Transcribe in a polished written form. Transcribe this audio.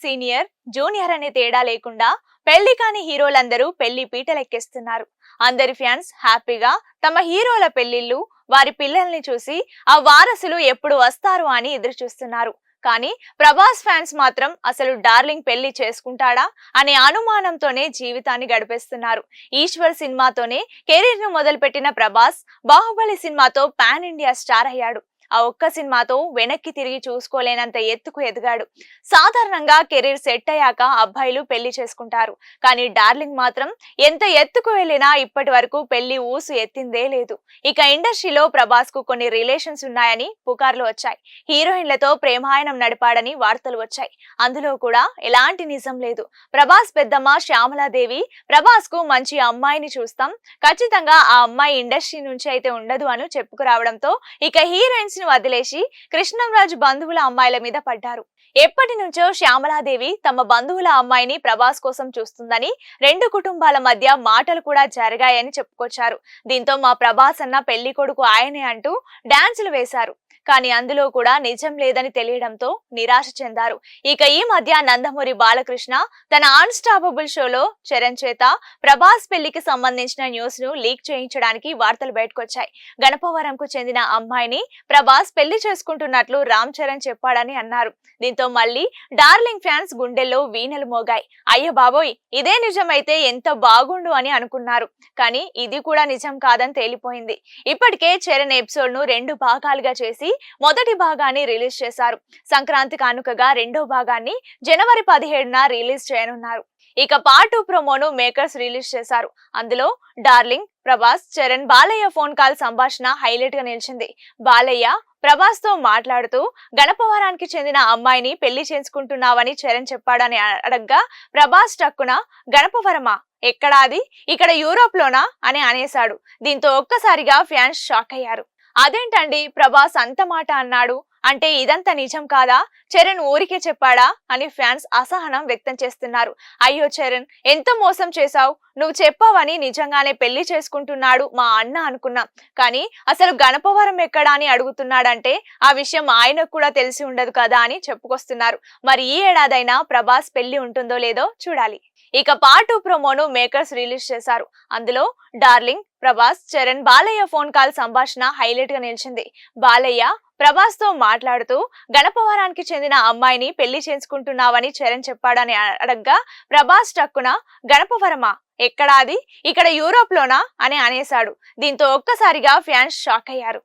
Senior junior అనే తేడా లేకుండా పెళ్లి కాని హీరోలందరూ పెళ్లి పీటలెక్కేస్తున్నారు. అందరి ఫ్యాన్స్ హ్యాపీగా తమ హీరోల పెళ్లిళ్ళు, వారి పిల్లల్ని చూసి ఆ వారసులు ఎప్పుడు వస్తారు అని ఎదురు చూస్తున్నారు. కానీ ప్రభాస్ ఫ్యాన్స్ మాత్రం అసలు డార్లింగ్ పెళ్లి చేసుకుంటాడా అనే అనుమానంతోనే జీవితాన్ని గడిపేస్తున్నారు. ఈశ్వర్ సినిమాతోనే కెరీర్ ను మొదలుపెట్టిన ప్రభాస్ బాహుబలి సినిమాతో పాన్ ఇండియా స్టార్ అయ్యాడు. ఆ ఒక్క సినిమాతో వెనక్కి తిరిగి చూసుకోలేనంత ఎత్తుకు ఎదిగాడు. సాధారణంగా కెరీర్ సెట్ అయ్యాక అబ్బాయిలు పెళ్లి చేసుకుంటారు. కానీ డార్లింగ్ మాత్రం ఎంత ఎత్తుకు వెళ్ళినా ఇప్పటి వరకు పెళ్లి ఊసు ఎత్తిందే లేదు. ఇక ఇండస్ట్రీలో ప్రభాస్ కు కొన్ని రిలేషన్స్ ఉన్నాయని పుకార్లు వచ్చాయి. హీరోయిన్లతో ప్రేమాయణం నడిపాడని వార్తలు వచ్చాయి. అందులో కూడా ఎలాంటి నిజం లేదు. ప్రభాస్ పెద్దమ్మ శ్యామలాదేవి ప్రభాస్ కు మంచి అమ్మాయిని చూస్తాం, ఖచ్చితంగా ఆ అమ్మాయి ఇండస్ట్రీ నుంచి అయితే ఉండదు అని చెప్పుకురావడంతో ఇక హీరోయిన్స్ వదిలేసి కృష్ణంరాజు బంధువుల అమ్మాయిల మీద పడ్డారు. ఎప్పటి నుంచో శ్యామలాదేవి తమ బంధువుల అమ్మాయిని ప్రభాస్ కోసం చూస్తుందని, రెండు కుటుంబాల మధ్య మాటలు కూడా జరిగాయని చెప్పుకొచ్చారు. దీంతో మా ప్రభాస్ అన్న పెళ్లి కొడుకు ఆయనే అంటూ డాన్సులు వేశారు. కానీ అందులో కూడా నిజం లేదని తెలియడంతో నిరాశ చెందారు. ఇక ఈ మధ్య నందమూరి బాలకృష్ణ తన అన్స్టాపబుల్ షోలో చరణ్ చేత ప్రభాస్ పెళ్లికి సంబంధించిన న్యూస్ ను లీక్ చేయించడానికి వార్తలు బయటకొచ్చాయి. గణపవరంకు చెందిన అమ్మాయిని ప్రభాస్ పెళ్లి చేసుకుంటున్నట్లు రామ్ చరణ్ చెప్పాడని అన్నారు. దీంతో మళ్ళీ డార్లింగ్ ఫ్యాన్స్ గుండెల్లో వీణలు మోగాయి. అయ్య బాబోయ్, ఇదే నిజమైతే ఎంత బాగుండు అని అనుకున్నారు. కానీ ఇది కూడా నిజం కాదని తేలిపోయింది. ఇప్పటికే చరణ్ ఎపిసోడ్ ను 2 భాగాలుగా చేసి మొదటి భాగాన్ని రిలీజ్ చేశారు. సంక్రాంతి కానుకగా రెండో భాగాన్ని జనవరి 17న రిలీజ్ చేయనున్నారు. ఇక పార్ట్ 2 ప్రోమోను మేకర్స్ రిలీజ్ చేశారు. అందులో darling, Prabhas, Charan, Balayya phone call సంభాషణ హైలైట్ గా నిలిచింది. బాలయ్య ప్రభాస్ తో మాట్లాడుతూ గణపవరానికి చెందిన అమ్మాయిని పెళ్లి చేసుకుంటున్నావని చరణ్ చెప్పాడని అడగ్గా ప్రభాస్ టక్కున గణపవరమా, ఎక్కడా అది, ఇక్కడ యూరోప్ లోనా అని అనేశాడు. దీంతో ఒక్కసారిగా ఫ్యాన్స్ షాక్ అయ్యారు. అదేంటండి ప్రభాస్ అంత మాట అన్నాడు అంటే ఇదంతా నిజం కాదా, చరణ్ ఊరికే చెప్పాడా అని ఫ్యాన్స్ అసహనం వ్యక్తం చేస్తున్నారు. అయ్యో చరణ్, ఎంత మోసం చేశావు, నువ్వు చెప్పావని నిజంగానే పెళ్లి చేసుకుంటున్నాడు మా అన్న అనుకున్నాం. కానీ అసలు గణపవరం ఎక్కడా అని అడుగుతున్నాడంటే ఆ విషయం ఆయనకు కూడా తెలిసి ఉండదు కదా అని చెప్పుకొస్తున్నారు. మరి ఈ ఏడాదైనా ప్రభాస్ పెళ్లి ఉంటుందో లేదో చూడాలి. ఇక పార్ట్ 2 ప్రోమోను మేకర్స్ రిలీజ్ చేశారు. అందులో darling, Prabhas, Charan, Balayya phone call సంభాషణ హైలైట్ గా నిలిచింది. బాలయ్య ప్రభాస్ తో మాట్లాడుతూ గణపవరానికి చెందిన అమ్మాయిని పెళ్లి చేసుకుంటున్నావని చరణ్ చెప్పాడని అడగ్గా ప్రభాస్ టక్కున గణపవరమా, ఎక్కడా అది, ఇక్కడ యూరోప్ లోనా అని అనేశాడు. దీంతో ఒక్కసారిగా ఫ్యాన్స్ షాక్ అయ్యారు.